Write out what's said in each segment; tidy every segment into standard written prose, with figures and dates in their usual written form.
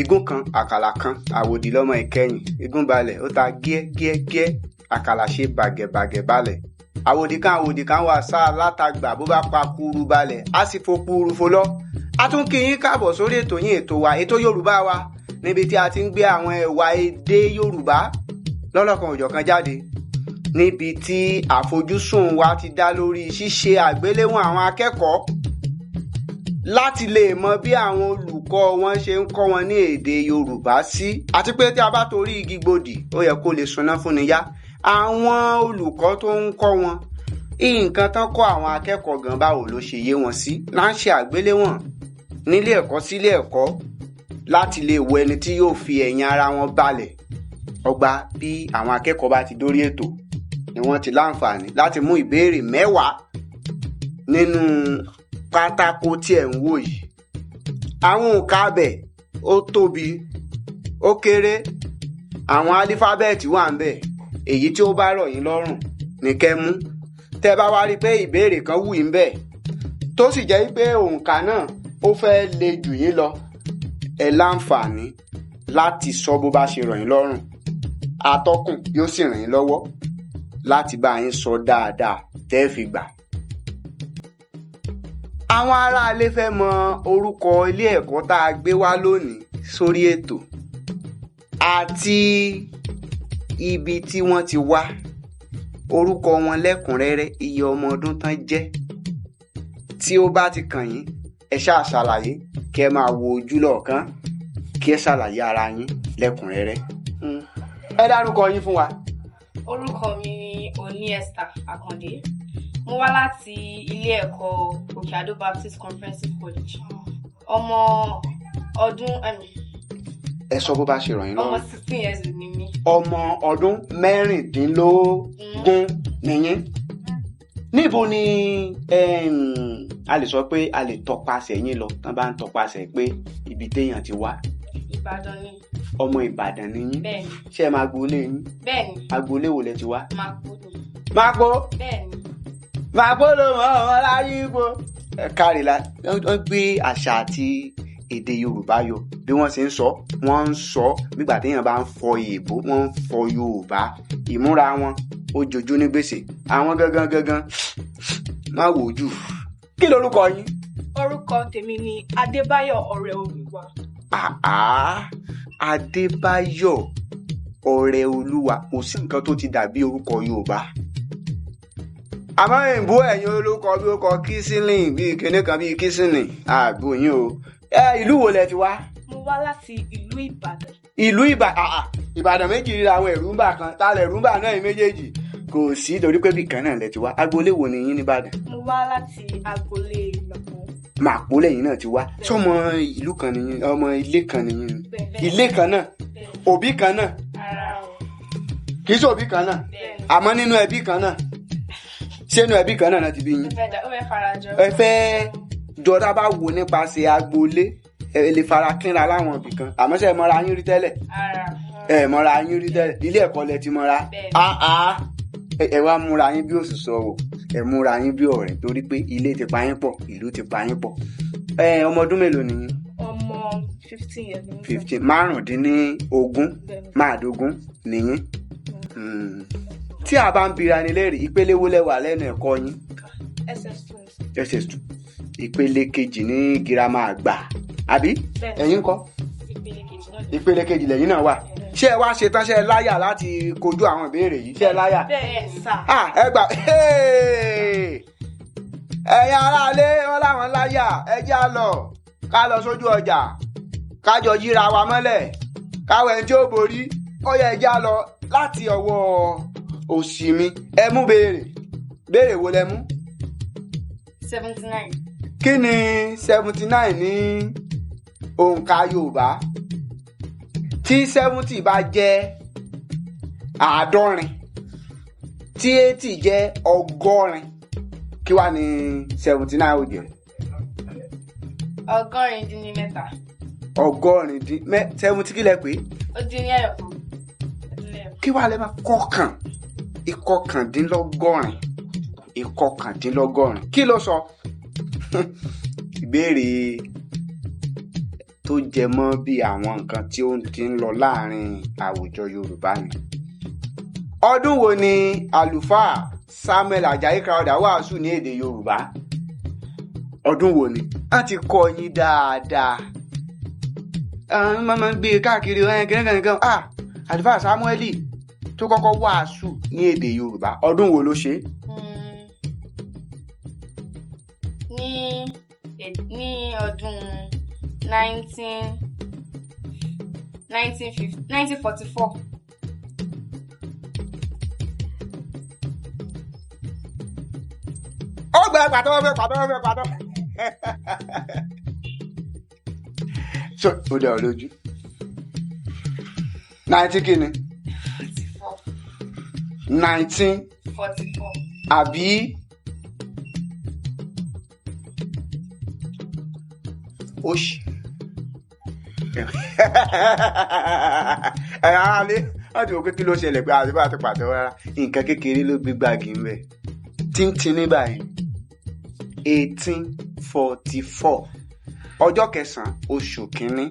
Igun kan àkàlà kan àwòdì lọ́mọ ìkẹyìn. Igun balẹ̀ ó ta gẹ́gẹ́gẹ́ àkàlà ṣe bàgẹ̀bàgẹ̀ balẹ̀. Àwòdì kan wà sáà látàgbà bó bá pa kúrú balẹ̀ á sì fo kúrú fo lọ. A tún kí yín káàbọ̀ sórí ètò yín ètò wa ètò Yorùbá wa níbi tí a ti ń gbé àwọn ẹ̀wà èdè Yorùbá lọ́lọ́kan òjọ̀kan jáde. Níbi tí àfojúsùn wa ti dá lórí ṣíṣe àgbéléwọ̀n àwọn akẹ́kọ̀ọ́ láti lè mọ bí àwọn olùkọ́ wọn ṣe ń kọ́ wọn ní èdè Yorùbá sí. Àti pé tí a bá torí igi gbòdì ó yẹ kó lè súná fúnni yá. Àwọn olùkọ́ tó ń kọ́ wọn nǹkan tán kọ́ àwọn akẹ́kọ̀ọ́ gan báwo ló ṣe yé wọn sí. Láńṣe àgbéléwọ̀n nílé ẹ̀kọ́ sílé ẹ̀kọ́ láti lè wo ẹni tí yóò fi ẹ̀yìn ara wọn balẹ̀. Ọgbà bí àwọn akẹ́kọ̀ọ́ bá ti dórí ètò ni wọ́n ti láǹfààní láti mú ìbéèrè 10 nínú pátákó tí ẹ̀ ń wò yìí. Àwọn òǹkà bẹ̀ ó tóbi ó kéré, àwọn álífábẹ́ẹ̀tì wà ń bẹ̀. Èyí tí ó bá rọ̀ yín lọ́rùn ní kẹ́ mú. Tẹ́ bá wá rí pé ìbéèrè kan wù yín bẹ̀ tó sì jẹ́ pé òǹkà náà ó fẹ́ le jù yín lọ, ẹ láǹfààní láti sọ bó bá ṣe rọ̀ yín lọ́rùn. Atọ́kùn yóò sì ràn yín lọ́wọ́ láti bá yín sọ dáadáa tẹ́ fi gbà. Àwọn aráalé fẹ́ mọ orúkọ ilé ẹ̀kọ́ tá a gbé wá lónìí sórí ètò àti ibi tí wọ́n ti wá, orúkọ wọn lẹ́kùnrẹ́rẹ́, iye ọmọ ọdún tán jẹ́. Tí ó bá ti kàn yín ẹ ṣáà ṣàlàyé kí ẹ máa wo ojú lọ́ọ̀kan kí ẹ ṣàlàyé ara yín lẹ́kùnrẹ́rẹ́. Ẹ dárúkọ yín fún wa. Orúkọ mi ni Oni Esther Akande. Mo wá láti ilé ẹ̀kọ́ Òkè Àdó Baptist Comprehensive College. Ọmọ ọdún Ẹ sọ bó bá ṣe rọ̀ yín lọ́rùn. ọmọ 16 years ni mí. Ọmọ ọdún 16 nìyín. Níbo ni a lè sọ pé a lè tọpasẹ̀ yín lọ tán bá ń tọpasẹ̀ pé ibi téèyàn ti wá? Ìbàdàn ni. Ọmọ Ìbàdàn ni yín. Bẹ́ẹ̀ni. Ṣé ẹ máa agboolé yín? Bẹ́ẹ̀ni. Agboolé wo lẹ ti wá? Máàpó ni. Máàpó? Bẹ́ẹ̀ni. Máàpó ló mọ ọmọ láyé ipò. Ẹ kárí la wọ́n gbé àṣà àti èdè Yorùbá yọ. Bí wọ́n ṣe ń sọ wọ́n ń sọ nígbà téèyàn bá ń fọ èèbó wọ́n ń fọ Yorùbá. Ìmúra wọn ó jojú ní gbèsè. Àwọn gangan má wò jù. Kí lorúkọ yín? Orúkọ tèmi ni Adébáyọ̀ Ọ̀rẹ́ Olúwa. Adébáyọ̀ Ọ̀rẹ́ Olúwa. Kò sí nǹkan tó ti dàbí orúkọ Yorùbá. Àmọ́ ìbú ẹ̀yin olórúkọ bí orúkọ Kísílìn bíi kíní kan bíi Kísìnì àgbo yín o. Ìlú wo lẹ ti wá? Mo wá láti ìlú Ìbàdàn. Ìlú Ìbàdàn méjì rí àwọn ẹ̀rúmbà kan tálẹ̀ ẹ̀rúmbà náà yìí méjèèjì kò sí torí pé bìkan náà lẹ ti wá. Agboolé wo ni yín ní Ìbàdàn? Mo wá láti agboolé Máàpó. Máàpó lẹ́yìn náà ti wá. Sọmọ ìlú kan ni yín, ọmọ ilé kan ni yín. Ilé kan náà, òbí kan náà. Kì í ṣe òbí kan náà, àmọ́ nínú ẹbí kan náà. Ṣé inú ẹbí kan náà ti bí yín? Ó fẹ́ farajọ. Ẹ fẹ́ jọra bá wo nípasẹ̀ agboolé ẹ lè fara kínra láwọn ibì kan àmọ́ ṣé ẹ mọra yín rí tẹ́lẹ̀? Ẹ mọra yín rí tẹ́lẹ̀, ilé ẹ̀kọ́ lẹ ti mọra. Ẹ wá múra yín bí òṣìṣọ́ o, ẹ múra yín bí ọ̀rẹ́ torí pé ilé ti pa yín pọ̀, ìlú ti pa yín pọ̀. Ọmọ ọdún mélòó ni yín? Ọmọ 15 years ni mí. 15 15 ni yín. Tí a bá ń bira ni lẹ́rìí ìpele wo lẹ wà lẹ́nu ẹ̀kọ́ yín? SS2. Ìpele kejì ní girama àgbà àbí? Ẹ̀yin ńkọ́? Ìpele kejì lẹ́yìn náà wà. Ṣé ẹ wá ṣetán ṣé ẹ láyà láti kojú àwọn ìbéèrè yìí? Ṣé ẹ láyà? Bẹ́ẹ̀ sà. Ẹ gbà ẹ̀yin aráalé wọn láwọn láyà ẹ já lọ ká lọ sójú ọjà ká jọ yíra wa mọ́lẹ̀ káwọ ẹni tí ó borí ó yẹ ẹ já lọ láti ọwọ́ òsì mi. Ẹ mú béèrè wo lẹ mú? 79. Kí ni 79 ní òǹkà Yorùbá? Tí 70 bá jẹ́ 70 tí 80 jẹ́ 100 kí wá ní 79 ó jẹ́? 103. 70 kí lẹ pé? Ó dín ní ẹ̀yọ̀kan. Kí wá lẹ máa kọkàn? ìkọkàndínlọ́gọ́rin kí ló sọ? Ìbéèrè tó jẹ mọ́ bí àwọn nǹkan tí ó ti ń lọ láàrin àwùjọ Yorùbá ni. Ọdún wo ni àlùfáà Samuel Ajayi Crowther wàásù ní èdè Yorùbá? Ọdún wo ni? A ti kọ́ yín dáadáa. Àwọn máa ń gbé káàkiri kẹ́kẹ́kẹ́. Àlùfáà Samuel tó kọ́kọ́ wàásù ní èdè Yorùbá, ọdún wo ló ṣe? Ní ọdún 1944. Ó gbẹ pàtó. So ó dẹ̀ ọ́ lójú. 19 kí ni? 1944. Àbí? Oṣì. Ẹ̀yà ara lé láti wò pé kí ló ṣẹlẹ̀ pé àti bá ti pàtó rárá. Nǹkan kékeré ló gbé gbági ń bẹ̀. Tíntín ní báyìí. 1844. Ọjọ́ kẹsàn-án oṣù kínní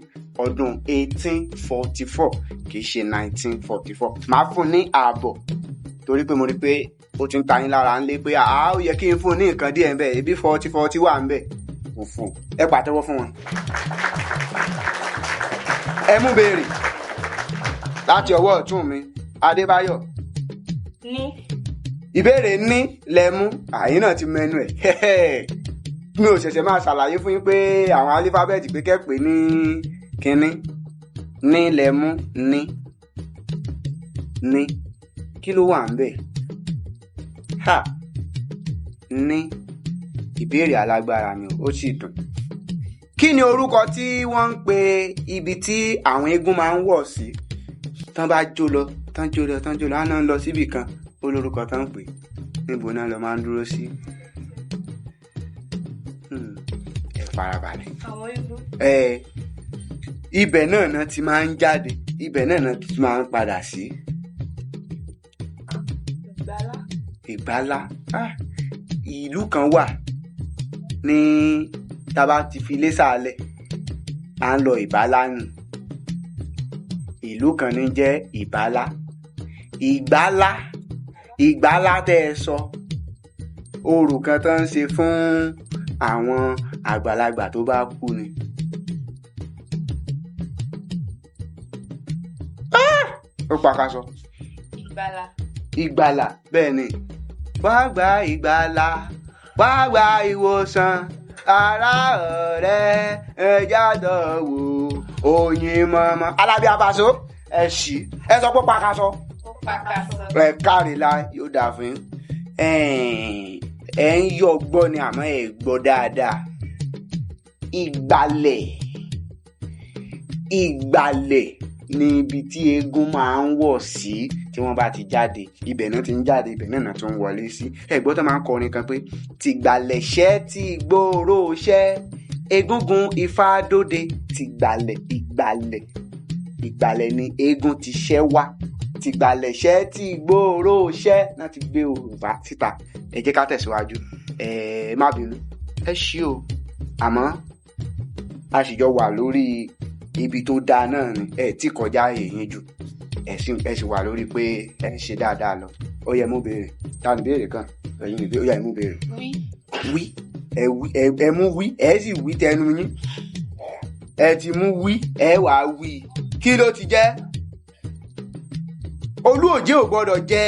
ọdún 1844 kì í ṣe 1944. Màá fún ní ààbọ̀ torí pé mo rí pé ó ti ń ta yín lára ń lé pé ó yẹ kí n fún ní nǹkan díẹ̀ ń bẹ̀ ebi 40 wà ń bẹ̀. Mo fún ẹ pàtẹ́wọ́ fún wọn. Ẹ mú béèrè láti ọwọ́ ọ̀tún mi Adébáyọ̀. Ní. Ìbéèrè ní lẹ́mú àyín náà ti mẹ́nu ẹ̀. Mi ò ṣẹ̀ṣẹ̀ máa ṣàlàyé fún yín pé àwọn alífábẹ́ẹ̀tì pé kẹ́pẹ́ ní kínní ní lẹ́mú ní kí ló wà ń bẹ̀? Ní ìbéèrè alágbára ni ó sì dùn. Kí ni orúkọ tí wọ́n ń pe ibi tí àwọn eégún máa ń wọ̀ sí? Tán bá jó lọ á náà ń lọ síbì kan olórúkọ tán ń pè. Níbo náà lọ máa ń dúró sí? Ẹ farabalẹ̀. Àwọn eégún. Ibẹ̀ náà ti máa ń jáde, ibẹ̀ náà ti máa ń padà sí. Ìgbálá. Ìlú kan wà ní tábà ti fi lé sàálẹ̀ à ń lọ Ìbálá nù. Ìlú kan ní jẹ́ Ìbálá. Ìgbálá tẹ́ ẹ sọ orò kan tó ń ṣe fún àwọn àgbàlagbà tó bá kú ni. Ó pàkàṣọ. Ìgbàlà bẹ́ẹ̀ ni. Wá gba ìgbàlà, wá gba ìwòsàn, ará ọ̀rẹ́ ẹja dọ̀wọ́ oyin mọ́mọ́. Alábí Abaso ẹ ṣì ẹ sọ pé pàkàṣọ. Ẹ kárìlá yóò dà fún yín. Ẹ ń yọ gbọ́ ni àmọ́ ẹ gbọ́ dáadáa. Ìgbàlẹ̀ ní ibi tí eégún máa ń wọ̀ sí tí wọ́n bá ti jáde. Ibẹ̀ náà ti ń jáde, ibẹ̀ náà tó ń wọlé sí. Ẹ̀gbọ́n tó máa ń kọrin kan pé tìgbàlẹ̀ṣẹ́ ti gbòòrò ṣẹ́ egúngún ifá dóde ìgbàlẹ̀ ni eégún ti ṣẹ́ wá. Tìgbàlẹ̀ṣẹ́ ti gbòòrò ṣẹ́ náà ti gbé Yorùbá síta. Ẹ jẹ́ ká tẹ̀síwájú. Má bínú ẹ ṣí o àmọ́ a sì jọ wà lórí ibi tó dáa náà ni ẹ tí kọjá èyí jù ẹ sì wà lórí pé ẹ ń ṣe dáadáa lọ. Ó yẹ mú béèrè ta ni béèrè kan ẹ̀yin ìbéèrè ó yẹ mú béèrè. Wí ẹ mú wí ẹ sì wí tẹnu yín ẹ ti mú wí ẹ wà á wí. Kí ló ti jẹ́? Olúòjé ò gbọ́dọ̀ jẹ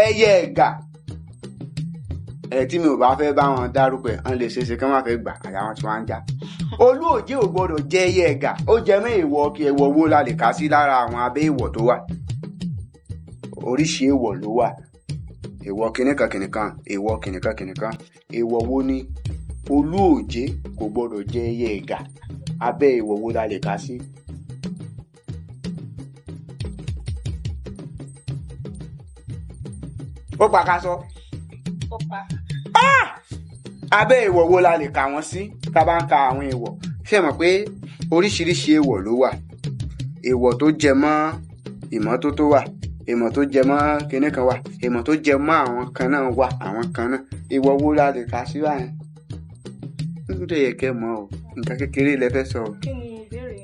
ẹyẹ ẹ̀gà. Tí mi ò bá fẹ́ bá wọn dárúkọ ẹ̀ wọ́n lè ṣeéṣe kí wọ́n má fẹ́ gbà àyà wọn tí wọ́n ń já. Olúòjé ò gbọ́dọ̀ jẹ ẹyẹ ẹ̀gà. Ó jẹ mọ́ èèwọ̀ kí èèwọ̀ wo la lè kà sí lára àwọn abẹ́ èèwọ̀ tó wà. Oríṣi èèwọ̀ ló wà. Èèwọ̀ kìnìkan èèwọ̀ kìnìkan. Èèwọ̀ wo ni Olúòjé kò gbọ́dọ̀ jẹ ẹyẹ ẹ̀gà? Abẹ́ èèwọ̀ wo la lè kà sí? Ó pàkàṣọ. Abẹ́ èèwọ̀ wo la lè kà wọ́n sí tá a bá ń ka àwọn èèwọ̀? Ṣé ẹ mọ̀ pé oríṣiríṣi èèwọ̀ ló wà? Èèwọ̀ tó jẹ mọ́ ìmọ́tótó wà, èèwọ̀ tó jẹ mọ́ kinní kan wà, èèwọ̀ tó jẹ mọ́ àwọn kan náà wà, àwọn kan náà. Èèwọ̀ wo la lè kà sí báyìí? nítorí yẹ kẹ́ mọ̀ o nǹkan kékeré lẹ fẹ́ sọ. Kí ni ìbéèrè?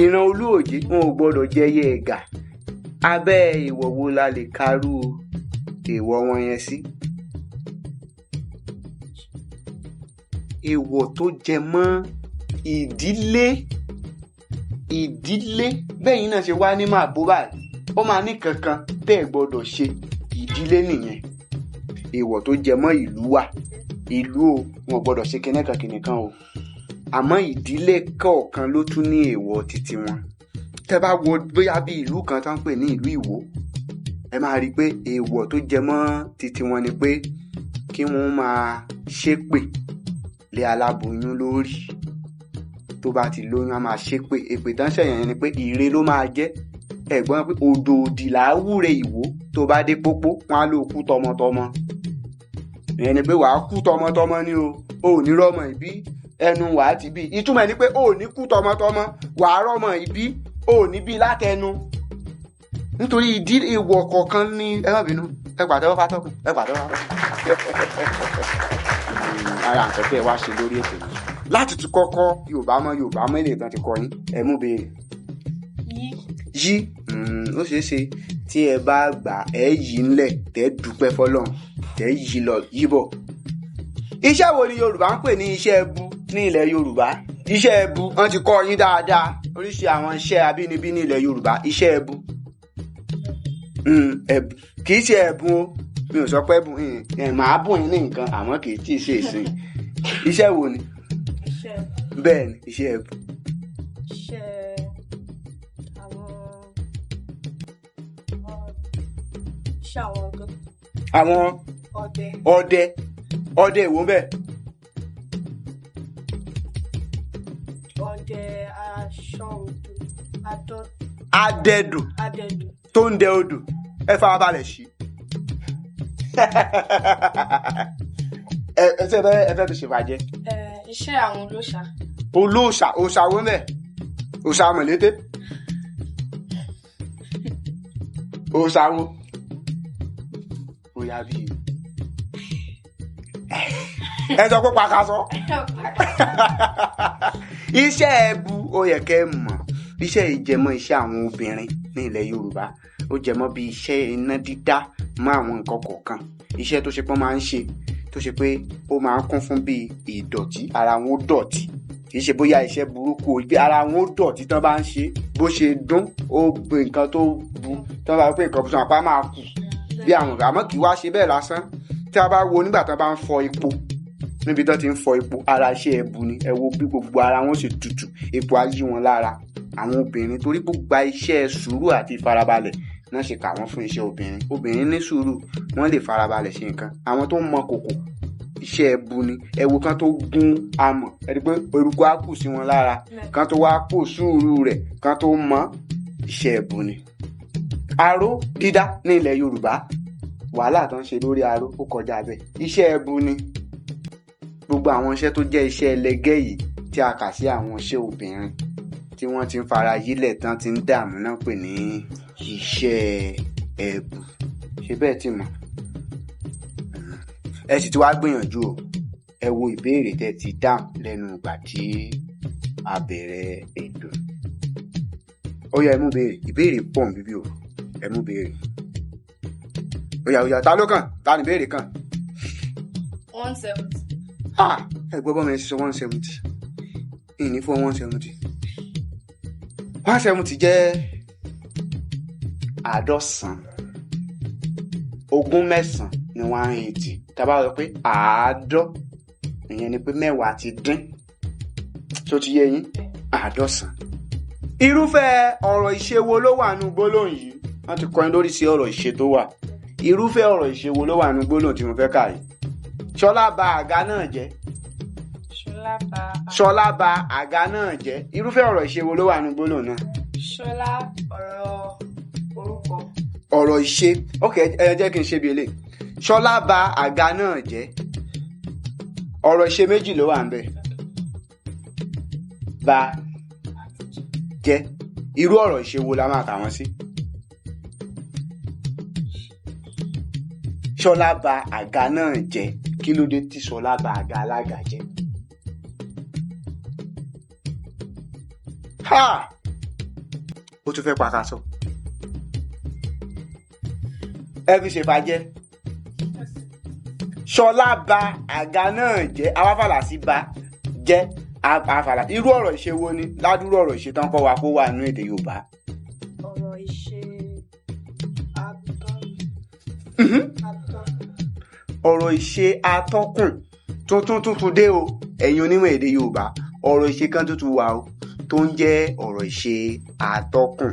Ìran olóòjé wọn ò gbọ́dọ̀ jẹyẹ ẹ̀gà. Abẹ́ èèwọ̀ wo la lè karú èèwọ̀ wọn yẹn sí? Èèwọ̀ tó jẹ mọ́ ìdílé bẹ́yìn náà ṣe wá ní màbó báyìí ó máa ní kankan tẹ́ ẹ̀ gbọ́dọ̀ ṣe ìdílé nìyẹn. Èèwọ̀ tó jẹ mọ́ ìlú wà, ìlú o wọn gbọ́dọ̀ ṣe kìnìkan o, àmọ́ ìdílé kọ̀ọ̀kan ló tún ní èèwọ̀ títí wọn. Tẹ́ bá wo bóyá bí ìlú kan tó ń pè ní ìlú Ìwó, ẹ máa rí i pé èèwọ̀ tó jẹ mọ́ títí wọn ni pé kí wọ́n máa ṣépè lé aláboyún lórí. Tó bá ti lóyún á máa ṣépè, èpè tán ṣẹ̀yàn yẹn ni pé ire ló máa jẹ́. Ẹ̀gbọ́n pé òdòdì làáwúre Ìwó, tó bá dé pópó wọn á lò kú tọmọtọmọ. Ìyẹn ni pé wàá kú tọmọtọmọ ni o ò ní rọ́mọ ìbí, ẹnu wàá ti bí. Ìtumọ̀ ẹ̀ ni pé ò ní kú tọmọtọmọ, wàá rọ́mọ ìbí, ò ní bí látẹnu. Nítorí ìdí èèwọ̀ kọ̀ọ̀kan ní ẹ má bínú, ẹ pàtẹ́wọ́ fátọ́kùn, ẹ pàtẹ́wọ́ fátọ́kùn. Ara nǹkan tẹ́ ẹ wá ṣe lórí ètò yìí láti tún kọ́kọ́ Yorùbá mọ́ ilé ìtàn ti kọ yín, ẹ mú béèrè. Yí ó ṣeé ṣe tí ẹ bá gbà ẹ yí ńlẹ̀ tẹ́ dúpẹ́ fọ́lọ́run tẹ́ yí lọ yí bọ̀. Iṣẹ́ wo ni Yorùbá ń pè ní iṣẹ́ ẹbu ní ilẹ̀ Yorùbá? Iṣẹ́ ẹbu wọ́n ti kọ́ yín dáadáa, oríṣi àwọn iṣẹ́ abínibí ní ilẹ̀ Yorùbá. Iṣẹ́ ẹbu ẹbu kì í ṣe ẹ̀bùn o, mi ò sọ pé ẹ̀bùn màá bùn yín ní nǹkan àmọ́ kì í tí ì ṣe ìsìn. Iṣẹ́ wo ni? Bẹ́ẹ̀ ni iṣẹ́ ẹbu. Àwọn ọdẹ ìwò bẹ́ẹ̀. Ọdẹ aṣọ odò adẹ́dò tó ń dẹ odò. Ẹ farabalẹ̀ sí. ẹ fẹ́ fi ṣèbàjẹ́. Iṣẹ́ àwọn olóòṣà. Òòṣà wo bẹ́ẹ̀? Òòṣà mọ̀lété. Òòṣà wo? Bóyá bí ẹ sọ pé pàkàṣọ. Iṣẹ́ ẹbu ó yẹ kẹ́ ẹ mọ̀. Iṣẹ́ ìjẹmọ́ iṣẹ́ àwọn obìnrin ní ilẹ̀ Yorùbá. Ó jẹmọ́ bí iṣẹ́ iná dídá mọ́ àwọn nǹkan kọ̀ọ̀kan. Iṣẹ́ tó ṣe pé wọ́n máa ń ṣe tó ṣe pé ó máa ń kún fún bí ìdọ̀tí, ara wọn ó dọ̀tí. Kì í ṣe bóyá iṣẹ́ burúkú o, bí ara wọn ó dọ̀tí tán bá ń ṣe bó ṣe dún ó gbé nǹkan tó bu tán bá pé nǹkan bu sàn apá máa kù bí àwọn àmọ́ kì í wá ṣe bẹ́ẹ̀ lásán. Tí a bá wo nígbà tí wọ́n bá ń fọ epo, níbi tí wọ́n ti ń fọ epo, ara iṣẹ́ ẹbu ni. Ẹ wo bí gbogbo ara wọn ṣe tutù, epo á yí wọn lára. Àwọn obìnrin torí gbogbo iṣẹ́ sùúrù àti ìfarabalẹ̀ náà ṣe kà wọ́n fún iṣẹ́ obìnrin. Obìnrin ní sùúrù, wọ́n lè farabalẹ̀ ṣe nǹkan. Àwọn tó ń mọ kòkò, iṣẹ́ ẹbu ni. Ẹ wo kán tó gún amọ̀, ẹ rí pé eruku á kù sí wọn lára, kán tó wá pò sùúrù rẹ̀, kán tó mọ, iṣẹ́ ẹbu ni. Aró dídá ní ilẹ̀ Yorùbá, wàhálà tó ń ṣe lórí aró ó kọjá bẹ́ẹ̀. Iṣẹ́ ẹbu ni. Gbogbo àwọn iṣẹ́ tó jẹ́ iṣẹ́ ẹlẹgẹ́ yìí tí a kà sí àwọn iṣẹ́ obìnrin tí wọ́n ti ń fara yílẹ̀ tán ti ń dààmú náà pè ní iṣẹ́ ẹbu. Ṣé bẹ́ẹ̀ ti mọ̀? Ẹ sì ti wá gbìyànjú o. Ẹ wo ìbéèrè tẹ́ ti dáhùn lẹ́nu ìgbà tí a bẹ̀rẹ̀ ètò. Ó yá ẹ mú béèrè. Ìbéèrè pọ̀ níbí o. Ẹ mú béèrè. Ó yá ta ló kàn? Ta ni béèrè kàn? 170. Ẹ gbọ́ bọ́mọ ẹ ṣiṣọ́ 170. Ìní fún 170. 170 jẹ́ 90. Ogún mẹ́sàn-án ni 180. Tá bá sọ pé àádọ́, ìyẹn ni pé mẹ́wàá ti dín. Tó ti yé yín? 90. Irúfẹ́ ọ̀rọ̀ ìṣe wo ló wà nínú gbólóhùn yìí? Wọ́n ti kọ́ ẹ lórí sí ọ̀rọ̀ ìṣe tó wà. Irúfẹ́ ọ̀rọ̀ ìṣe wo ló wà nínú gbólóhùn tí mo fẹ́ kà yìí? Ṣọlá bà àga náà jẹ́. Ṣọlá bà àga náà jẹ́. Irúfẹ́ ọ̀rọ̀ ìṣe wo ló wà nínú gbólóhùn náà? Ṣọlá ọ̀rọ̀ orúkọ. Ọ̀rọ̀ ìṣe. Ok, ẹ jẹ́ kí n ṣe bí eléyìí. Ṣọlá bà àga náà jẹ́. Ọ̀rọ̀ ìṣe méjì ló wà ńbẹ̀. Bà jẹ́. Irú ọ̀rọ̀ ìṣe wo la máa kà wọ́n sí? Ṣọlá bà àga náà jẹ́. Kí ló dé tí Ṣọlá bà àga alága jẹ́? Ha! Ó tún fẹ́ pàkàṣọ. Ẹ fi ṣèfàjẹ́. Ṣọlá bà àga náà jẹ́, awáfàlà sí bà jẹ́ afàlà. Irú ọ̀rọ̀ ìṣe wo ni ládùúrú ọ̀rọ̀ ìṣe tán kọ́ wa kó wà nínú èdè Yorùbá? Ọ̀rọ̀ ìṣe ọ̀rọ̀ ìṣe atọ́kùn tuntun dé o, ẹ̀yin onímọ̀ èdè Yorùbá. Ọ̀rọ̀ ìṣe kan tuntun wà o tó ń jẹ́ ọ̀rọ̀ ìṣe atọ́kùn.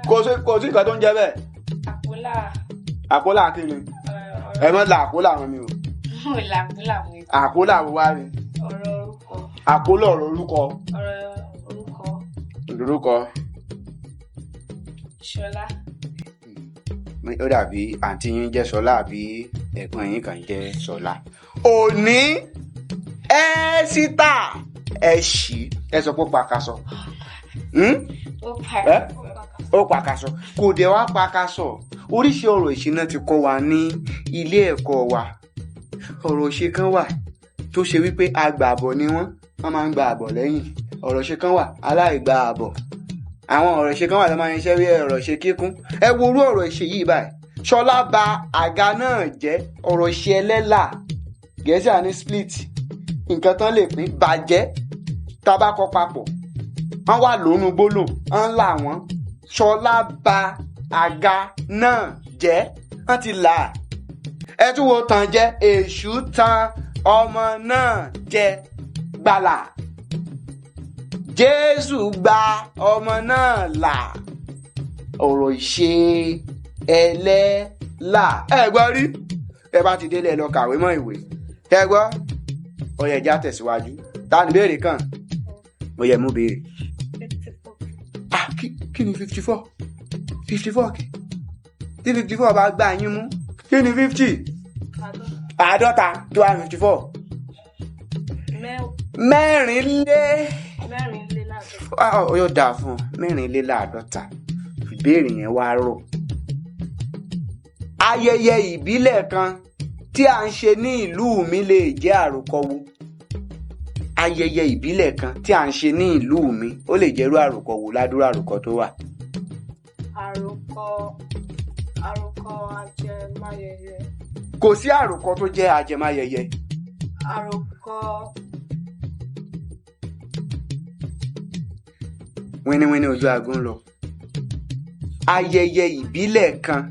Kò sí nǹkan tó ń jẹ́ bẹ́ẹ̀. Àpólà kí ni? Ẹ mọ́ la àpólà wọn mi o. Àpólà wo wá ni? Ọ̀rọ̀ orúkọ. Àpólà ọ̀rọ̀ orúkọ. Orúkọ. Ṣọlá. Ó dàbí àǹtí yín jẹ́ Ṣọlá àbí ẹ̀gbọ́n yín kan jẹ́ Ṣọlá. Òní Ẹ́sítà ẹ̀ṣì ẹ sọ pé pàkàṣọ. Ó pàkàṣọ. Kò dé wá pàkàṣọ. Oríṣi ọ̀rọ̀ ìṣìnà ti kọ́ wa ní ilé ẹ̀kọ́ wa. Ọ̀rọ̀ ìṣe kan wà tó ṣe wípé agbàbọ̀ ni wọ́n máa ń gba àbọ̀ lẹ́yìn. Ọ̀rọ̀ ìṣe kan wà aláìgba àbọ̀. Àwọn ọ̀rọ̀ ìṣe kan wà tó máa ń ṣe bí ọ̀rọ̀ ìṣe kíkún. Ẹ wo orú ọ̀rọ̀ ìṣe yìí báyìí. Ṣọlá bà àga náà jẹ́, ọ̀rọ̀ ìṣe ẹlẹ́là. Gẹ̀ẹ́sì àní split. Nǹkan tán lè pín bàjẹ́ tá bá kọ papọ̀. Wọ́n wà lónú gbólóhùn, wọ́n là wọ́n. Ṣọlá bà àga náà jẹ́, wọ́n ti là á. Ẹ tún wo tàn jẹ́, èṣù tan ọmọ náà jẹ gbàlà. Jésù gba ọmọ náà là. Ọ̀rọ̀ ìṣe ẹlẹ́là. Ẹ gbọ́ rí? Ẹ bá ti délé lọ kàwé mọ́ ìwé. Ẹ gbọ́? Ó yẹ já tẹ̀síwájú. Ta ni béèrè kan? Ó yẹ mú béèrè. 54. Kí ni 54? 54 kì? Tí 54 bá gbà yín mú. Kí ni 50? Àádọ́ta tó wà 54. Mẹ́rìnléláàádọ́ta. Ó yóò dáa fún ọ. Mẹ́rìnléláàádọ́ta. Ìbéèrè yẹn wá rọ̀. Ayẹyẹ ìbílẹ̀ kan tí à ń ṣe ní ìlú mi lè jẹ́ àròkọ wo? Ayẹyẹ ìbílẹ̀ kan tí à ń ṣe ní ìlú mi ó lè jẹ́rú àròkọ wo ládùúrú àròkọ tó wà? Àròkọ ajẹmáyẹyẹ. Kò sí àròkọ tó jẹ́ ajẹmáyẹyẹ. Àròkọ. Wíníwíní ojú aago ń lọ. Ayẹyẹ ìbílẹ̀ kan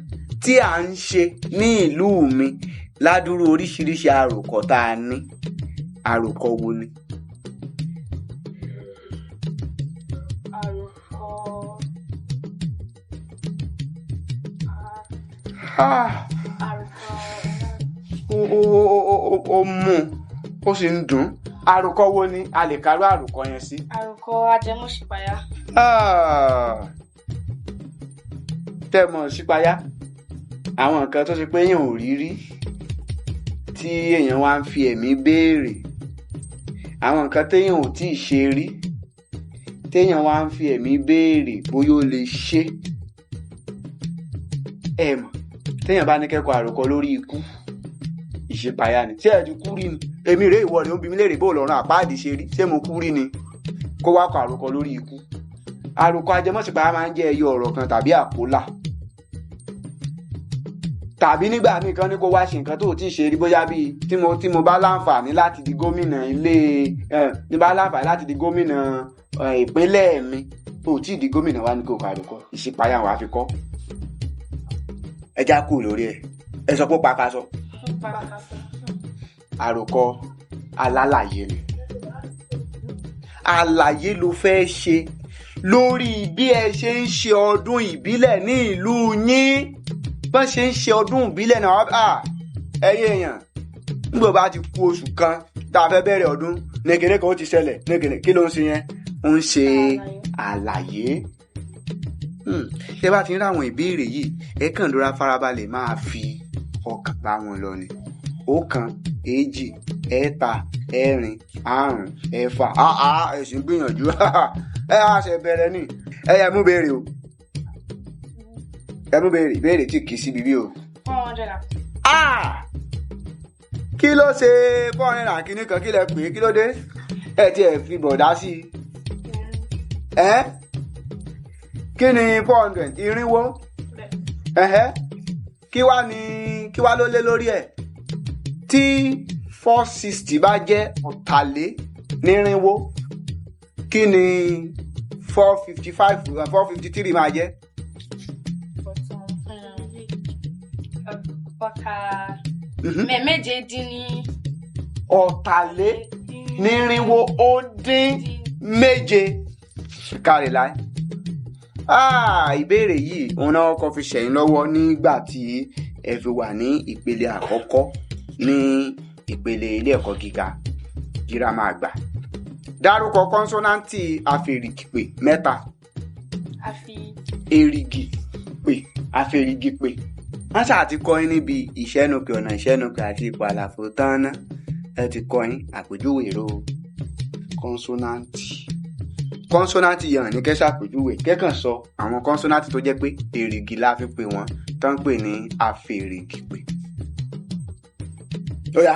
tí à ń ṣe ní ìlú mi ládùúrú oríṣiríṣi àròkọ tá a ní. Àròkọ wo ni? Ó mú ó sì ń dùn. Àròkọ wo ni a lè kárú àròkọ yẹn sí? Àròkọ ajẹmọ́ṣípayá. Tẹ́mọ̀ sípayá. Àwọn nǹkan tó ṣe pé èèyàn ò rí rí tí èèyàn wá ń fi ẹ̀mí béèrè. Àwọn nǹkan téèyàn ò tíì ṣe rí téèyàn wá ń fi ẹ̀mí béèrè bóyá ó lè ṣe. Ẹ mọ̀, téèyàn bá ní kẹ́kọ̀ọ́ àròkọ lórí ikú, ìṣípayá ni. Tí ẹ ti kú rí ni, èmi rèé ìwọ ni ó ń bi mí léèrè bó lọ́rùn àpáàdì ṣe rí. Ṣé mo kú rí ni? Kó wá kọ àròkọ lórí ikú. Àròkọ ajẹmọ́ṣípayá máa ń jẹ́ ẹyọ ọ̀rọ̀ kan tàbí àpólà. Tàbí nígbà míì kan ní kó wá ṣe nǹkan tó ti ṣe rí, bóyá bíi tí mo bá láǹfààní láti di gómìnà láti di gómìnà ìpínlẹ̀ mi, tó tí ì di gómìnà wá ní kó kọ àròkọ. Ìṣípayá wàá fi kọ́. Ẹ já kú lórí ẹ̀. Ẹ sọ pé pàkàṣọ. Àròkọ alálàyé ni. Àlàyé ló fẹ́ ṣe lórí bí ẹ ṣe ń ṣe ọdún ìbílẹ̀ ní ìlú yín. Bọ́n ṣe ń ṣe ọdún ìbílẹ̀ náà. Ẹyẹ èèyàn, nígbà bá ti kú oṣù kan tá a fẹ́ bẹ̀rẹ̀ ọdún, nìkìní kan ó ti ṣẹlẹ̀, nìkìní kí ló ń ṣe yẹn? Ó ń ṣe àlàyé. Ṣé bá ti ń ráwọn ìbéèrè yìí, ẹ kàn lóra farabalẹ̀ máa fi ọkàn bá wọn lọ ni. 1, 2, 3, 4, 5, 6. Ẹ̀sìn gbìyànjú. Ẹ á ṣe bẹ̀rẹ̀ ni. Ẹ yẹ mú béèrè o. Ẹ mú béèrè tí kì í síbi bí o. 400. Kí ló ṣe 400 kìíní kan, kí lẹ pè é, kí ló dé? Ẹ ti ẹ̀ fi bọ̀dá sí i. kí ni 400 irínwó kí wá ló lé lórí ẹ̀ tí 460 bá jẹ́ ọ̀tàlénírínwó kí ni 453 máa jẹ́. méje dín ní. ọ̀tàlénírínwó ó dín méje kárí láì. Ìbéèrè yìí òun náà kọ́ fi ṣẹ̀yìn lọ́wọ́ nígbà tí ẹ fi wà ní ìpele àkọ́kọ́ ní ìpele ilé ẹ̀kọ́ gíga girama àgbà. Dárúkọ kọ́nsọ́náǹtì afèrìgìpè mẹ́ta. Afèrìgìpè. Wọ́n ṣáà ti kọ́ yín níbi ìṣẹ́nukè ọ̀nà ìṣẹ́nukè àti ipò àlàfo tán ná. Ẹ ti kọ́ yín àpèjúwe èrò kọ́nsọ́náǹtì. Kọ́nsọ́náǹtì yẹn ní kẹ́ ṣàpèjúwe kẹ́kàn sọ àwọn kọ́nsọ́náǹtì tó jẹ́ pé èrìgì la fi pè wọ́n tó ń pè ní afèrìgìpè. Ó yá,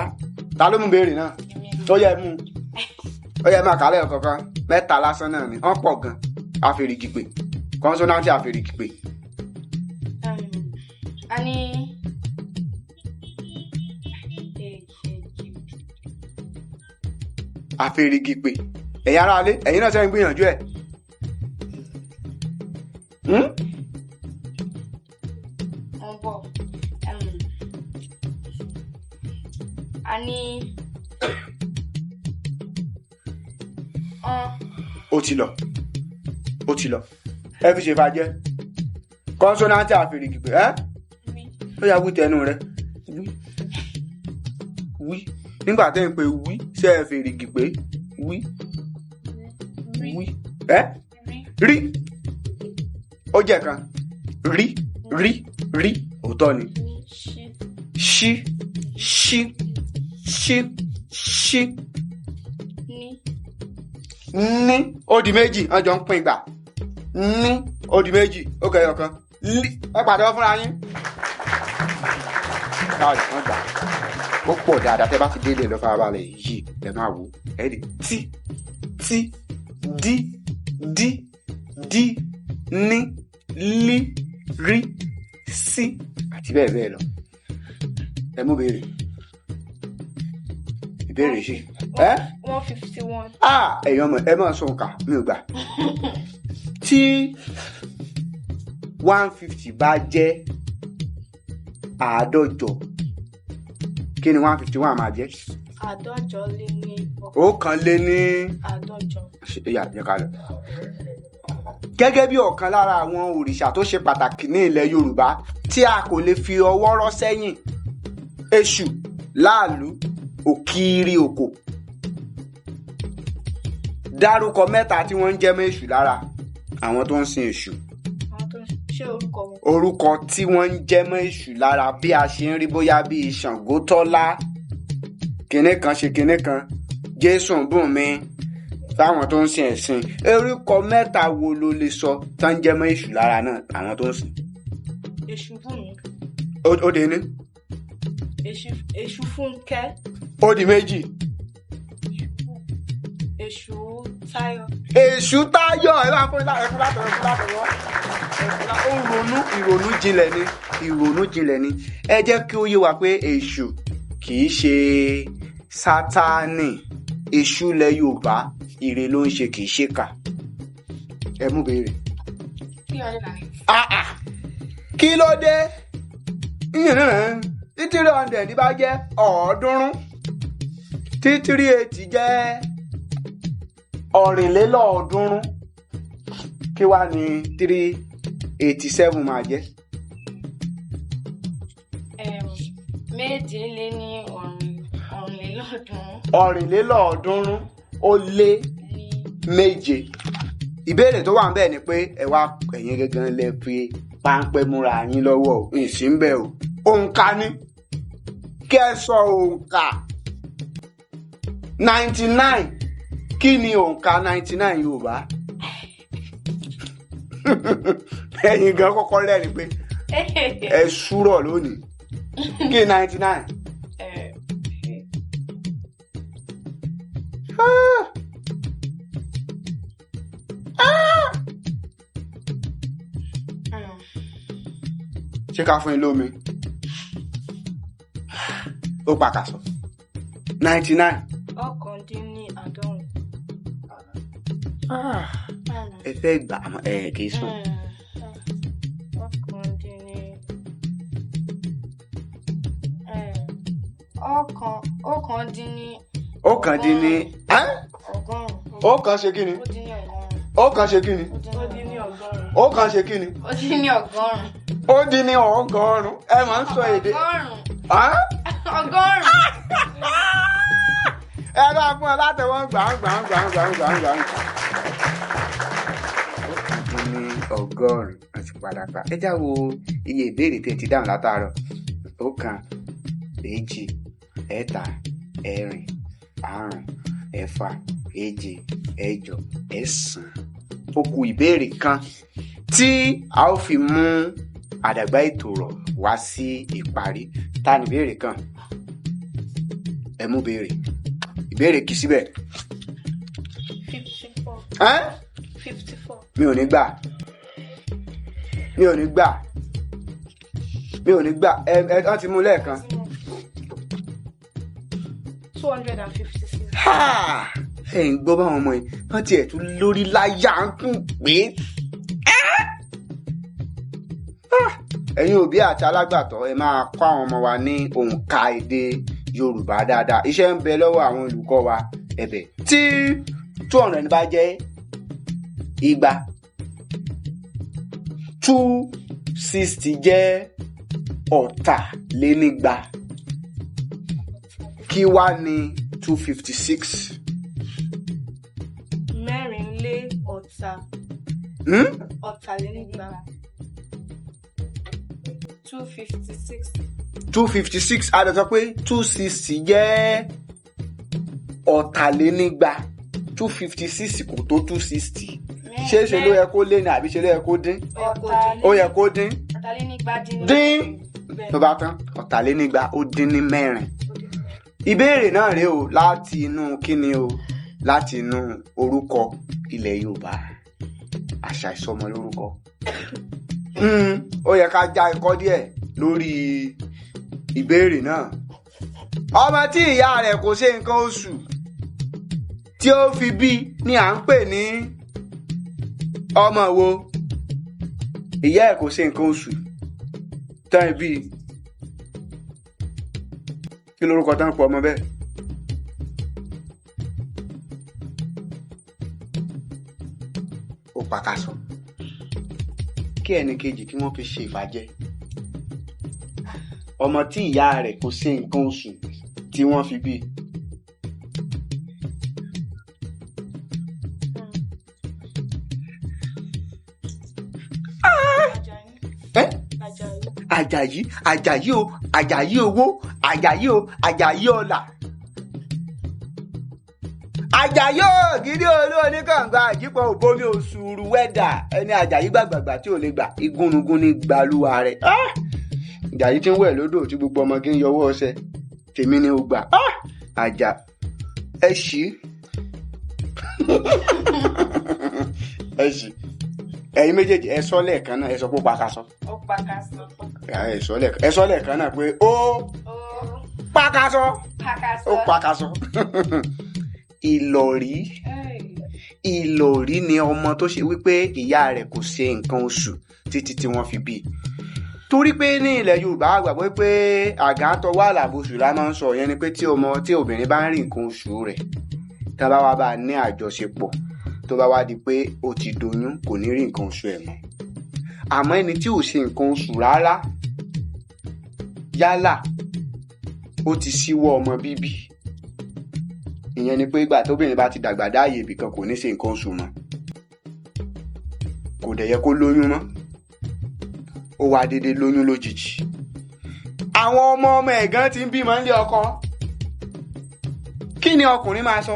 ta ló mú béèrè náà? Ó yẹ mú. Ó yẹ máa kálẹ̀ ọ̀kọ̀ọ̀kan mẹ́ta lásán náà ni wọ́n pọ̀ gan afèrìgìpè kọ́nsọ́náǹtì afèrìgìpè. A ní afèrìgìpè. Ẹ̀yin ará ilé ẹ̀yin náà sẹ́yìn gbìyànjú ẹ̀. A ní ó ti lọ ẹ fi ṣe fàjẹ́ kọ́nsọ́náǹtì àfèrègìpè ó yá wí tẹnu rẹ wí nígbà tẹ́ ń pe wí ṣe é fèrègìpè wí rí ó jẹ́ kan rí òótọ́ ni ṣí ní ó di méjì wọ́n jọ ń pín ìgbà ní ó di méjì ó kẹyọ kan lí ẹ pàtẹ́wọ́ fúnra yín. káàdì wọ́n gbà ó pọ̀ dáadáa tẹ́ bá ti délé lọ farabalẹ̀ yìí ẹ máa wò ẹ rí tí dí ní lí rí sí àti bẹ́ẹ̀ bẹ́ẹ̀ lọ. Ẹ mú béèrè ìbéèrè ṣe 151. ẹ̀yin ọmọ ẹ máa sọ nǹkan mi ò gbà. Tí 150 bá jẹ́ àádọ́jọ kí ni 151 máa jẹ́? Àádọ́jọ lé ní ọ̀kan lé ní àádọ́jọ. Ìyá jẹ́ ká lọ. Gẹ́gẹ́ bí ọ̀kan lára àwọn òrìṣà tó ṣe pàtàkì ní ilẹ̀ Yorùbá tí a kò lè fi ọwọ́ rọ́ sẹ́yìn, Èṣù, Láàlú, Òkìrì òkò. Dárúkọ mẹ́ta tí wọ́n ń jẹ́ mọ́ Èṣù lára àwọn tó ń sin Èṣù. Ṣé orúkọ wọn? Orúkọ tí wọ́n ń jẹ́ mọ́ Èṣù lára bí a ṣe ń rí bóyá bíi Ṣàngó Tọ́lá, kinní kan ṣe kinní kan, Jésù Bùnmi, fáwọn tó ń sin ẹ̀sìn. Orúkọ mẹ́ta wo ló lè sọ tó ń jẹ́ mọ́ Èṣù lára náà àwọn tó ń sìn? Èṣù Bùnmi. Ó di ní. Èṣù Fúnkẹ́. Ó di méjì. Èṣù Táyọ̀. Èṣù Táyọ̀ ẹ bá fún látọ̀rọ̀. Ó ìrònú jinlẹ̀ ni. Ẹ jẹ́ kí ó yé wa pé Èṣù kì í ṣe Sátánì. Èṣù lẹ Yorùbá ire ló ń ṣe kì í ṣèkà. Ẹ mú béèrè. Kí ló dé? Tí 300 bá jẹ́ 300, tí 380 jẹ́ 400, kí wá ní 387 máa jẹ́? Méje lé ní 400. 400 ó lé méje. Ìbéèrè tó wà ń bẹ̀ ni pé ẹ wá ẹ̀yin gangan lẹ fi páńpẹ́ múra yín lọ́wọ́ ìsìn bẹ́ẹ̀ o. Òǹkà ni kí ẹ sọ òǹkà 99. Kí ni òǹkà 99 Yorùbá? Ẹ̀yin gan kọ́kọ́ lẹ́rìí pé ẹ ṣúrọ̀ lónìí. Kí 99? ṣé ká fún yín lómi ó pàkàṣọ 99. Ọ̀kàndínláàádọ́rùn. ẹ fẹ́ gbà kì í sùn. Ọ̀kàndínní ọ̀kan ṣe kí ni? Ọ̀kan ṣe kí ni? Ọ̀kan ṣe kí ni? Ó dín ní ọgọ́rùn. Ẹ máa ń sọ èdè. Ọgọ́rùn. Ẹ bá fún ọ látẹ̀wọ́n gbàǹgbàǹ. Ó dín ní ọgọ́rùn àti padà pa. Ẹ já wo iye ìbéèrè tí ẹ ti dáhùn látàárọ̀. 1 2 3 4 5 6 7 8 9 ó kù ìbéèrè kan tí a ó fi mú àdàgbà ètò rọ̀ wá sí ìparí. Ta ni ìbéèrè kan? Ẹ mú ìbéèrè kì í síbẹ̀. 54. Mi ò ní gbà. Ẹ ti mú lẹ́ẹ̀kan. 256. Ẹ ń gbọ́ báwọn ọmọ yìí wọ́n tiẹ̀ tún lórí láyà ń kún pé. Ẹ̀yin òbí àti alágbàtọ́ ẹ máa kọ́ àwọn ọmọ wa ní òǹkà èdè Yorùbá dáadáa. Iṣẹ́ ń bẹ lọ́wọ́ àwọn olùkọ́ wa. Ẹ̀bẹ̀ tí 200 bá jẹ́ 200, 260 jẹ́ 200. Kí wá ní 256? 4 256. 256 a lè sọ pé 260 jẹ́ 400. 256 kò tó 260. Ṣé ló yẹ kó lé ní àbí ṣe ló yẹ kó dín? Ó yẹ kó dín. Dín tó bá tán 400 ó dín ní 4. Ìbéèrè náà rèé o láti inú kíni o láti inú orúkọ ilẹ̀ Yorùbá, àṣà ìsọmọ lórúkọ. Ó yẹ ká já ẹ̀kọ́ díẹ̀ lórí ìbéèrè náà. Ọmọ tí ìyá rẹ̀ kò ṣe nǹkan oṣù tí ó fi bí ni à ń pè ní ọmọ wo? Ìyá ẹ̀ kò ṣe nǹkan oṣù tán bí. Kí lorúkọ tán pọ̀ ọmọ bẹ́ẹ̀? Ó pàkàṣọ. Kí ẹnì kejì kí wọ́n fi ṣe ìfàjẹ́. Ọmọ tí ìyá rẹ̀ kò ṣe nǹkan oṣù tí wọ́n fi bí. Àjàyí o, Àjàyí owó, Àjàyí ọlà. Àjàyí ògidì olóòní kànga àjípọ̀ òbomi òṣùrù wẹ́dà. Ẹni Àjàyí gbàgbàgbà tí ò lè gbà igúnnugún ní gbalúwa rẹ̀. Àjàyí tí ń wẹ̀ lódò tí gbogbo ọmọge ń yọwọ́ ọṣẹ. Tèmi ni ó gbà. Àjà ẹ ṣí. Ẹ̀yin méjèèjì ẹ sọ lẹ́ẹ̀kan náà, ẹ sọ pé ó pàkàṣọ. Ó pàkàṣọ. Ẹ sọ lẹ́ẹ̀kan náà pé ó pàkàṣọ. Ó pàkàṣọ. Ìlọ̀rí ni ọmọ tó ṣe wípé ìyá rẹ̀ kò ṣe nǹkan oṣù títí tí wọ́n fi bí. Torí pé ní ilẹ̀ Yorùbá gbàgbọ́ pé àgàntọ́ wà làbòsù la máa ń sọ. Yẹn ni pé tí obìnrin bá ń rí nǹkan oṣù rẹ̀ tá a bá wá bá a ní àjọṣepọ̀ tó bá wá di pé ó ti doyún kò ní rí nǹkan oṣù ẹ̀ mọ́. Àmọ́ ẹni tí ò ṣe nǹkan oṣù rárá yálà ó ti ṣíwọ́ ọmọ bíbí, ìyẹn ni pé ìgbà tóbìnrin bá ti dàgbà dáàyè ibìkan kò ní ṣe nǹkan oṣù mọ́, kò dẹ̀ yẹ kó lóyún mọ́, ó wá dédé lóyún lójijì. Àwọn ọmọ ẹ̀gán ti ń bímọ nílé ọkọ. Kí ni ọkùnrin máa sọ?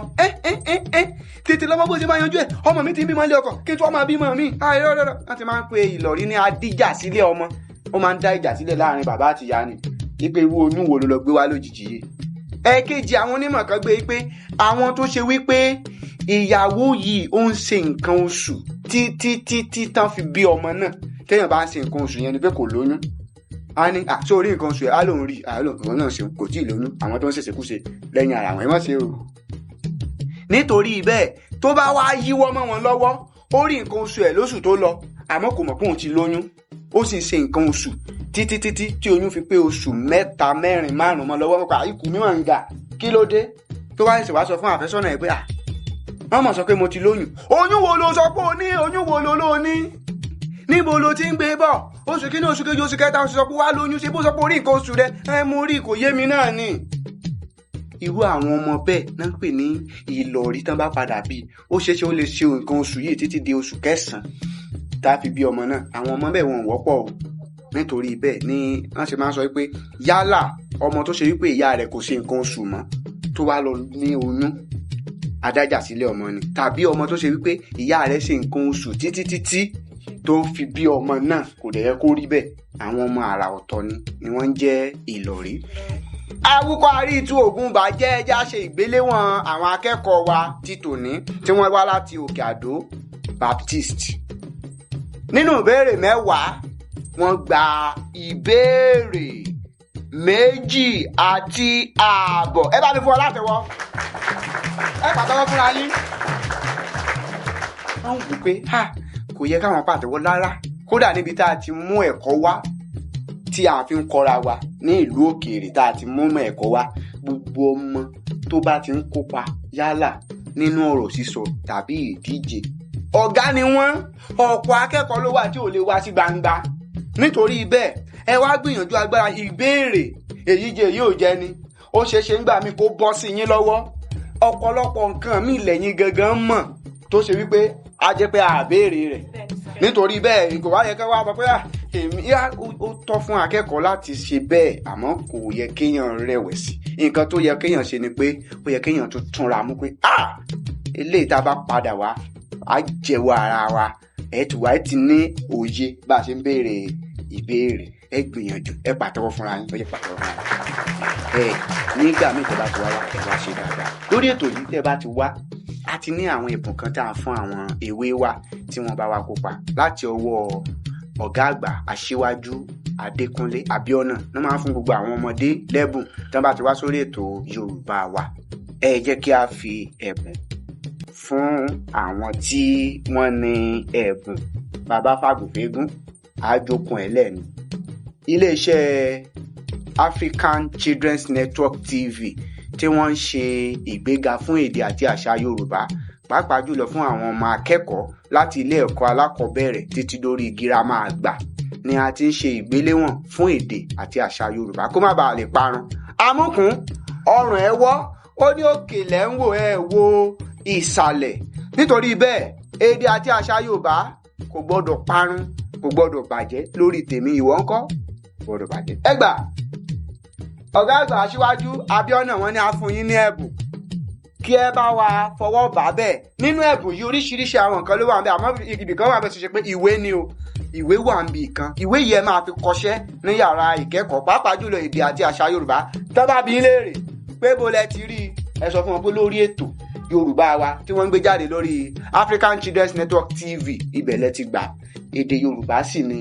Tètè lọ́mọ bó ṣe máa yanjú ẹ̀, ọmọ mi ti ń bímọ nílé ọkọ kí n tún máa bímọ mi. Wọ́n ti máa ń pe ìlọ̀rí ní adíjà sílé ọmọ. Ó máa ń dá ìjà sílẹ̀ láàrin bàbá àti ìyá ni. Ipe irú oyún wo ló lọ gbé wá lójijì yìí. Ẹ̀kejì àwọn onímọ̀ kan gbé pé àwọn tó ṣe wípé ìyàwó yìí ó ń ṣe nǹkan oṣù títí tán fi bí ọmọ náà. Téèyàn bá ń ṣe nǹkan oṣù yẹn ni pé kò lóyún. a ní sórí nǹkan oṣù ẹ̀ á lòun rí àwọn náà ṣe kò tí ì lóyún àwọn tó ń ṣèṣekúṣe lẹ́yìn ara àwọn ẹ̀ mọ̀ ṣe o. nítorí bẹ́ẹ̀ tó bá wá yíwọ́ mọ́ wọn lọ́wọ́ ó rí nǹkan oṣù ẹ̀ lóṣù tó lọ àmọ́ kò mọ̀ pé òun ti lóyún ó sì ń ṣe nǹkan oṣù títí tí oyún fi pé oṣù 3, 4, 5 mọ́ lọ́wọ́ nípa ikú mímọ̀ ń ga kí ló dé tó wá ṣe wá sọ fún àfẹ́sọ́nà ẹ̀ pé wọ́n mọ̀ sọ pé mo ti lóyún. oyún wo ló sọ pé o ní oyún wo ló ní níbo ló ti ń gbé bọ̀ oṣù kìíní oṣù kejì oṣù kẹta oṣù sọ pé wá lóyún ṣe bó sọ pé orí nǹkan oṣù rẹ mo rí kò yé mi náà ni. irú àwọn ọmọ bẹ́ẹ̀ náà ń pè ní ìlọ̀rí tán bá padà bí ó ṣeéṣe ó lè ṣe nǹkan oṣù yìí títí di oṣù 9 tá a fi bí ọmọ náà àwọn ọmọ bẹ́ẹ̀ wọn wọ́pọ̀ o. nítorí bẹ́ẹ̀ ni wọ́n ṣe máa ń sọ pé yálà ọmọ tó ṣe wípé ìyá rẹ̀ kò ṣe nǹkan oṣù mọ́ tó wá lọ ní oyún adájà sílé ọmọ ni tàbí ọmọ tó ṣe wípé ìyá rẹ̀ ṣe nǹkan oṣù títí tó fi bí ọmọ náà kò dẹ̀ yẹ kó rí bẹ́ẹ̀ àwọn ọmọ àrà ọ̀tọ̀ ni wọ́n ń jẹ́ ìlọ̀rí. awúkọ àríìtú Ògúnbà jẹ́ ẹjá ṣe ìgbéléwọ̀n àwọn akẹ́kọ̀ọ́ wa ti tòní tí wọ́n wá láti Òkè Àdó Baptist. nínú ìbéèrè 10 wọ́n gba ìbéèrè 2.5. ẹ bá mi fún ọ látẹ̀wọ́ ẹ pàtẹ́wọ́ fúnra yín. wọ́n wù pé kò yẹ káwọn pàtẹ́wọ́ rárá kódà níbi tá a ti mú ẹ̀kọ́ wá tí a fi ń kọ́ra wa ní ìlú òkèèrè tá a ti mú ẹ̀kọ́ wá gbogbo ọmọ tó bá ti ń kópa yálà nínú ọ̀rọ̀ sísọ tàbí ìdíje ọ̀gá ni wọ́n. ọ̀pọ̀ akẹ́kọ̀ọ́ ló wà tí ò lè wá sí gbangba nítorí bẹ́ẹ̀ ẹ wá gbìyànjú agbára ìbéèrè èyí jẹ́ èyí ò jẹ́ ni ó ṣeéṣe ń gbà mí kó bọ́ sí yín lọ́wọ́ ọ̀pọ̀lọpọ̀ nǹkan míì lẹ́yìn gangan mọ̀ tó ṣe wípé a jẹ́ pé àbéèrè rẹ̀ nítorí bẹ́ẹ̀ kò wá yẹ kí wá sọ pé èmi ó tọ́ fún akẹ́kọ̀ọ́ láti ṣe bẹ́ẹ̀ àmọ́ kò yẹ kéèyàn rẹ̀wẹ̀sì nǹkan tó yẹ kéèyàn ṣe ni pé ó yẹ kéèyàn tó túnra mú pé eléyìí tá a bá padà wá á jẹ́wọ́ ara wa ẹ̀ tí wàá ti ní òye bá a ṣe ń béèrè ìbéèrè ẹ gbìyànjú ẹ pàtẹ́wọ́ fúnra yín ó yẹ pàtẹ́wọ́ fúnra yín nígbà míì tẹ́ bá ti wá ẹ wá ṣe dáadáa lórí ètò yìí tẹ́ bá ti wá a ti ní àwọn ẹ̀bùn kan tá a fún àwọn èwe wa tí wọ́n bá wa kópa láti ọwọ́ ọ̀gá àgbà Aṣíwájú Adékúnlé Abíọ́nà ló máa ń fún gbogbo àwọn ọmọdé lẹ́bùn tí wọ́n bá ti wá sórí ètò Yorùbá wa. ẹ jẹ́ kí a fi ẹ̀bùn fún àwọn tí wọ́n ní ẹ̀bùn bàbá fàgùnfẹ́gùn àjòkun ẹlẹ́ni iléeṣẹ́ African Children's Network TV tí wọ́n ń ṣe ìgbéga fún èdè àti àṣà Yorùbá pàápàá jùlọ fún àwọn ọmọ akẹ́kọ̀ọ́ láti ilé ẹ̀kọ́ alákọ̀ọ́bẹ̀rẹ̀ títí dórí girama àgbà ni a ti ń ṣe ìgbéléwọ̀n fún èdè àti àṣà Yorùbá kó má bàa lè parun. amúkún ọrùn ẹ wọ́ ó ní òkè lẹ́ ń wò ẹ wo ìsàlẹ̀ nítorí bẹ́ẹ̀ èdè àti àṣà Yorùbá kò gbọ́dọ̀ parun kò gbọ́dọ̀ bàjẹ́ lórí tèmi ìwọ ńkọ́ gbọ́dọ̀ bàjẹ́. ẹ gbà ọ̀gá àgbà Aṣíwájú Abíọ́nà wọ́n ní a fún yín ní ẹ̀bùn kí ẹ bá wa fọwọ́ bà bẹ́ẹ̀ nínú ẹ̀bùn yìí oríṣiríṣi àwọn nǹkan ló wà ń bẹ àmọ́ ibì kan wà bẹ́ẹ̀ tó ṣe pé ìwé ni o ìwé wà ń bì kan ìwé yìí ẹ máa fi kọṣẹ́ ní yàrá ìkẹ́kọ̀ọ́ pàápàá jùlọ èdè àti àṣà Yorùbá tó bá bi léèrè pé bó lẹ ti rí ẹ sọ fún wọn pé lórí ètò Yorùbá wa tí wọ́n ń gbé jáde lórí African Children's Network TV ibẹ̀ lẹ ti gbà èdè Yorùbá sì ni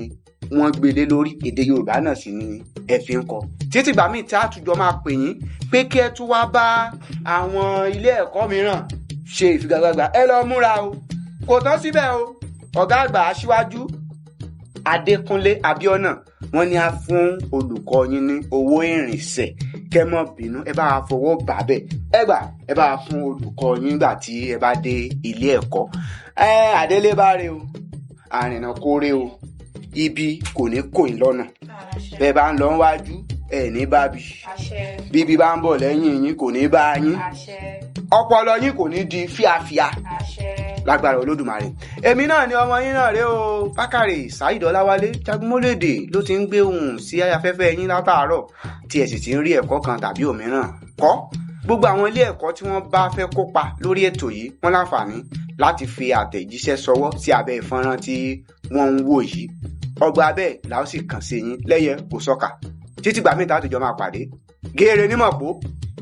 wọ́n gbélé lórí èdè Yorùbá náà sì ni ẹ fi ń kọ títí gbà míì tí àtújọ máa pè yín pé kí ẹ tún wá bá àwọn ilé ẹ̀kọ́ mìíràn ṣe ìfigagbága ẹ lọ múra o kò tán síbẹ̀ o ọ̀gá àgbà Aṣíwájú Adékúnlé Abíọ́nà wọ́n ní a fún olùkọ́ yín ní owó ìrìnsẹ̀ kẹ́ má bínú ẹ bá fọwọ́ bà bẹ́ẹ̀ ẹ bá fún olùkọ́ yín gbà tí ẹ bá dé ilé ẹ̀kọ́ àdélébáre o àrìnà kórè o ibi kò ní kò yín lọ́nà bẹ́ẹ̀ bá ń lọ wájú ẹ̀ ní bábí bíbí bá ń bọ̀ lẹ́yìn yín kò ní bá yín ọpọlọ yín kò ní di fíafíà lágbára Olódùmarè. èmi náà ni ọmọ yín náà rèé o Bákàrè Saheed Ọláwálé Jagunmólèdè ló ti ń gbé ohùn sí afẹ́fẹ́ yín látàárọ̀ tí ẹ sì ti ń rí ẹ̀kọ́ kan tàbí òmíràn kọ́. gbogbo àwọn ilé ẹ̀kọ́ tí wọ́n bá fẹ́ kópa lórí ètò yìí wọ́n láǹfààní láti fi àtẹ̀jíṣẹ́ ṣọwọ́ sí abẹ́ ìfọ́nrán tí wọ́n ń wò yìí ọgbà bẹ́ẹ̀ la ó sì kàn sí yín lẹ́yẹ kò sọ́kà títí gbà mí tààtùjọ máa pàdé géèrè nímọ̀pó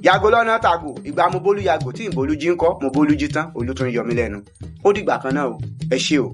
yàgò lọ́nà tàgò ìgbà mo bólú yàgò tí ìbolú jí ń kọ́ mo bólú jí tán olú tún yọ mí lẹ́nu ó dìgbà kan náà o ẹ ṣé o.